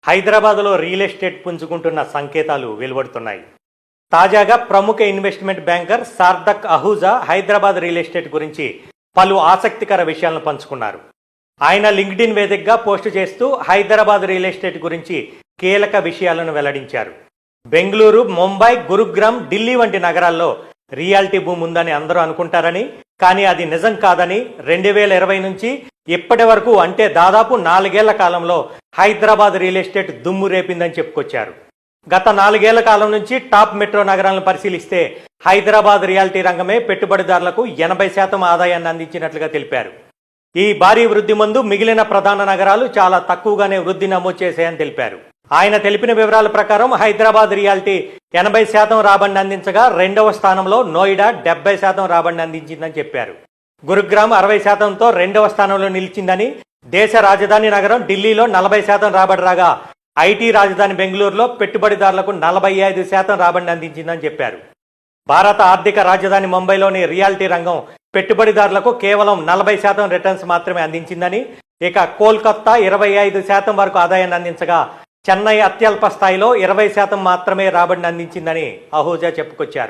హైదరాబాద్లో real estate పుంజుకుంటున్న సంకేతాలు వెలువడుతున్నాయి. తాజాగా ప్రముఖ investment banker Sarthak Ahuja Hyderabad real estate గురించి పలు ఆసక్తికర విషయాలను పంచుకున్నారు. ఆయన లింక్డ్ఇన్ వేదికగా పోస్టు చేస్తూ హైదరాబాద్ రియల్ ఎస్టేట్ గురించి కీలక విషయాలను వెల్లడించారు. బెంగళూరు, ముంబై, గురుగ్రామ్, ఢిల్లీ వంటి నగరాల్లో రియాలిటీ భూమి ఉందని అందరూ అనుకుంటారని, కానీ అది నిజం కాదని 2020 నుంచి ఇప్పటి వరకు అంటే దాదాపు 4 ఏళ్ల కాలంలో హైదరాబాద్ రియల్ ఎస్టేట్ దుమ్ము రేపిందని చెప్పుకొచ్చారు. గత 4 ఏళ్ల కాలం నుంచి టాప్ మెట్రో నగరాలను పరిశీలిస్తే హైదరాబాద్ రియాలిటీ రంగమే పెట్టుబడిదారులకు 80% ఆదాయాన్ని అందించినట్లుగా తెలిపారు. ఈ భారీ వృద్ధి ముందు మిగిలిన ప్రధాన నగరాలు చాలా తక్కువగానే వృద్ధి నమోదు చేశాయని తెలిపారు. ఆయన తెలిపిన వివరాల ప్రకారం హైదరాబాద్ రియాలిటీ 80% రాబడిని అందించగా రెండవ స్థానంలో నోయిడా 70% రాబడిని అందించిందని చెప్పారు. గురుగ్రామ్ 60%తో రెండవ స్థానంలో నిలిచిందని, దేశ రాజధాని నగరం ఢిల్లీలో 40% రాబడి రాగా ఐటీ రాజధాని బెంగళూరులో పెట్టుబడిదారులకు 45% రాబడిని అందించిందని చెప్పారు. భారత ఆర్థిక రాజధాని ముంబైలోని రియాలిటీ రంగం పెట్టుబడిదారులకు కేవలం 40% రిటర్న్స్ మాత్రమే అందించిందని, ఇక కోల్కతా 25% వరకు ఆదాయాన్ని అందించగా చెన్నై అత్యల్ప స్థాయిలో 20% మాత్రమే రాబడిని అందించిందని అహూజా చెప్పుకొచ్చారు.